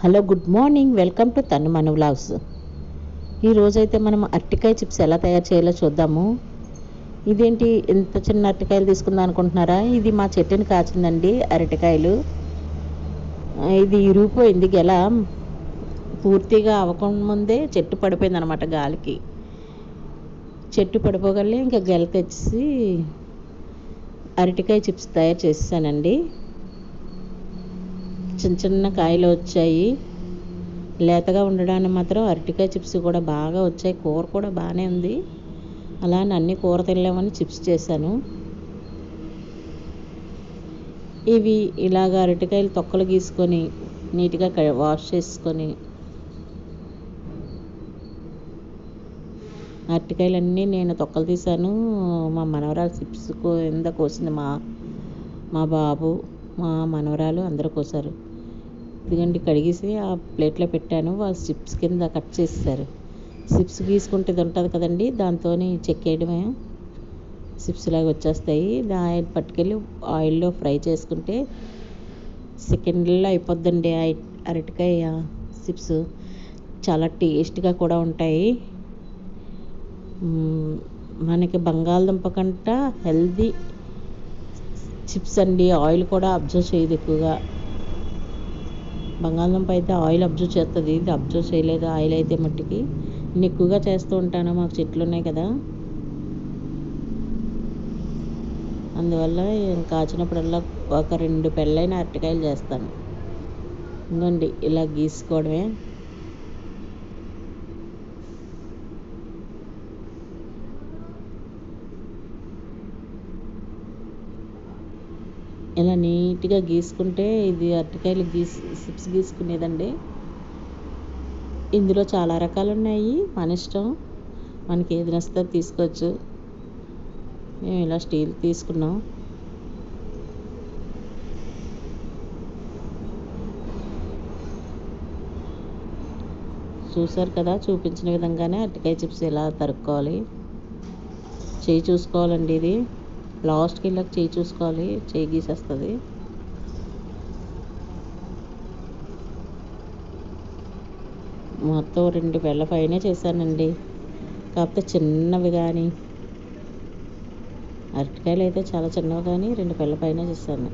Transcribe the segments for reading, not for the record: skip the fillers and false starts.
Hello, good morning. Welcome to తను మన vlogs. ఈరోజైతే మనం అరటికాయ చిప్స్ ఎలా తయారు చేయాలో చూద్దాము. ఇదేంటి ఎంత చిన్న అరటికాయలు తీసుకుందాం అనుకుంటున్నారా? ఇది మా చెట్టుని కాచిందండి అరటికాయలు. ఇది ఇరిగిపోయింది గెల. పూర్తిగా అవ్వకముందే చెట్టు పడిపోయింది అనమాట గాలికి. చెట్టు పడిపోగలే ఇంకా గెల తెచ్చి అరటికాయ చిప్స్ తయారు చేసానండి. చిన్న చిన్న కాయలు వచ్చాయి. లేతగా ఉండడానికి మాత్రం అరటికాయ చిప్స్ కూడా బాగా వచ్చాయి. కూర కూడా బాగానే ఉంది. అలానే అన్ని కూర తినలేమని చిప్స్ చేశాను. ఇవి ఇలాగ అరటికాయలు తొక్కలు గీసుకొని నీట్గా వాష్ చేసుకొని అరటికాయలన్నీ నేను తొక్కలు తీసాను. మా మనవరాలు చిప్స్ కింద కోసింది. మా బాబు, మా మనవరాలు అందరూ కోసారు. ఇదిగండి కడిగేసి ఆ ప్లేట్లో పెట్టాను. వాళ్ళు చిప్స్ కింద కట్ చేసేసారు. చిప్స్ గీసుకుంటే ఇది ఉంటుంది కదండి, దాంతో చెక్కేయడమే. చిప్స్ లాగా వచ్చేస్తాయి. దాన్ని పట్టుకెళ్ళి ఆయిల్లో ఫ్రై చేసుకుంటే సెకండ్లో అయిపోద్దండి. అరటికాయ చిప్స్ చాలా టేస్ట్గా కూడా ఉంటాయి. మనకి బంగాళదుంప కంట హెల్దీ చిప్స్ అండి. ఆయిల్ కూడా అబ్జర్వ్ చేయదు ఎక్కువగా. బంగాళదుంప అయితే ఆయిల్ అబ్జర్వ్ చేస్తుంది, ఇది అబ్జర్వ్ చేయలేదు. ఆయిల్ అయితే మట్టికి నేను ఎక్కువగా చేస్తూ ఉంటాను. మాకు చెట్లు ఉన్నాయి కదా, అందువల్ల కాచినప్పుడల్లా ఒక 2 పెళ్ళైన అరటికాయలు చేస్తాను. ఇంకోండి ఇలా గీసుకోవడమే. ఇలా నీట్గా గీసుకుంటే ఇది అరటికాయలు చిప్స్ గీసుకునేదండి. ఇందులో చాలా రకాలు ఉన్నాయి, మన ఇష్టం. మనకి ఏది నచ్చితే తీసుకోవచ్చు. మేము ఇలా స్టీల్ తీసుకున్నాం. చూసారు కదా, చూపించిన విధంగానే అరటికాయ చిప్స్ ఎలా తరుక్కోవాలి. చేయి చూసుకోవాలండి. ఇది లాస్ట్కి ఇలా చేయి చూసుకోవాలి, చేయి గీసేస్తుంది. మొత్తం 2 పెళ్ళ పైనే చేశానండి. కాకపోతే చిన్నవి కానీ, అరటికాయలు అయితే చాలా చిన్నవి కానీ 2 పెళ్ళ పైన చేశాను.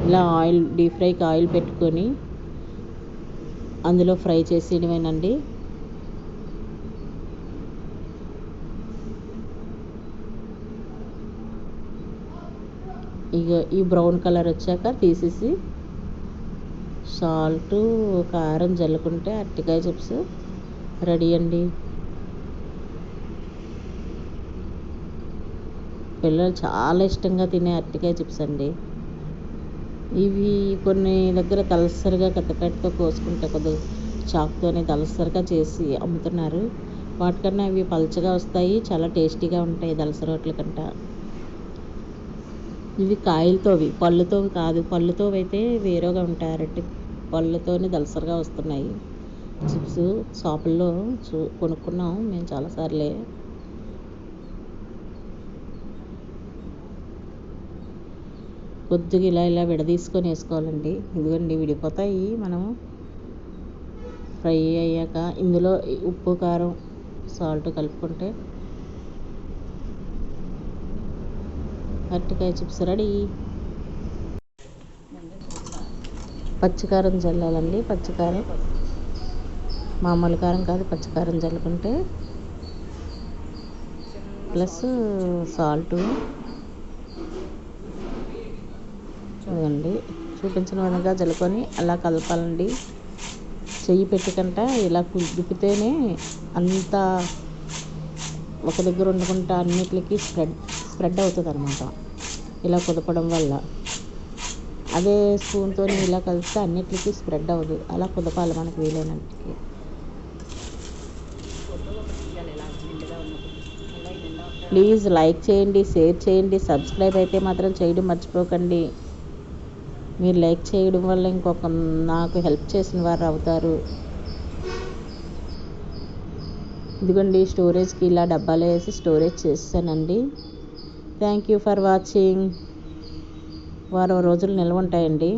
ఇలా డీప్ ఫ్రైకి ఆయిల్ పెట్టుకొని అందులో ఫ్రై చేసేయడమేనండి. ఇక ఈ బ్రౌన్ కలర్ వచ్చాక తీసేసి సాల్ట్, కారం జల్లుకుంటే అరటికాయ చిప్స్ రెడీ అండి. పిల్లలు చాలా ఇష్టంగా తినే అరటికాయ చిప్స్ అండి. ఇవి కొన్ని దగ్గర తలసరిగా కత్తపెట్టతో కోసుకుంటే కొద్దిగా చాకుతోనే తలసరిగా చేసి అమ్ముతున్నారు. వాటికన్నా ఇవి పల్చగా వస్తాయి, చాలా టేస్టీగా ఉంటాయి దలసరి వాటి కంట. ఇవి కాయలతోవి, పళ్ళుతోవి కాదు. పళ్ళుతోవి అయితే వేరేగా ఉంటాయి. అరటి పళ్ళుతోనే దలసరిగా వస్తున్నాయి చిప్స్. షాపుల్లో కొనుక్కున్నాం మేము చాలాసార్లే. కొద్దిగా ఇలా విడదీసుకొని వేసుకోవాలండి. ఇదిగోండి విడిపోతాయి. మనం ఫ్రై అయ్యాక ఇందులో ఉప్పు, కారం, సాల్ట్ కలుపుకుంటే అరటికాయ చిప్స్ రెడీ. పచ్చికారం జల్లాలండి. పచ్చికారం, మామూలు కారం కాదు, పచ్చికారం జల్లుకుంటే ప్లస్ సాల్టు. ఇదండి చూపించిన విధంగా జల్లుకొని అలా కలపాలండి. చెయ్యి పెట్టుకుంట ఇలా కుదిపితేనే అంతా ఒక దగ్గర వండుకుంటా అన్నిటికీ స్ప్రెడ్ అవుతుంది అనమాట. ఇలా కుదపడం వల్ల. అదే స్పూన్తో ఇలా కలిపితే అన్నిటికీ స్ప్రెడ్ అవ్వదు. అలా కుదపాలి మనకు వీలైనట్టుకి. ప్లీజ్ లైక్ చేయండి, షేర్ చేయండి, సబ్స్క్రైబ్ అయితే మాత్రం చేయడం మర్చిపోకండి. మీరు లైక్ చేయడం వల్ల ఇంకొక నాకు హెల్ప్ చేసిన వారు అవుతారు. ఇదిగోండి స్టోరేజ్కి ఇలా డబ్బాలో వేసి స్టోరేజ్ చేసానండి. Thank you for watching. వారం రోజులు నిల్వ ఉంటాయండి.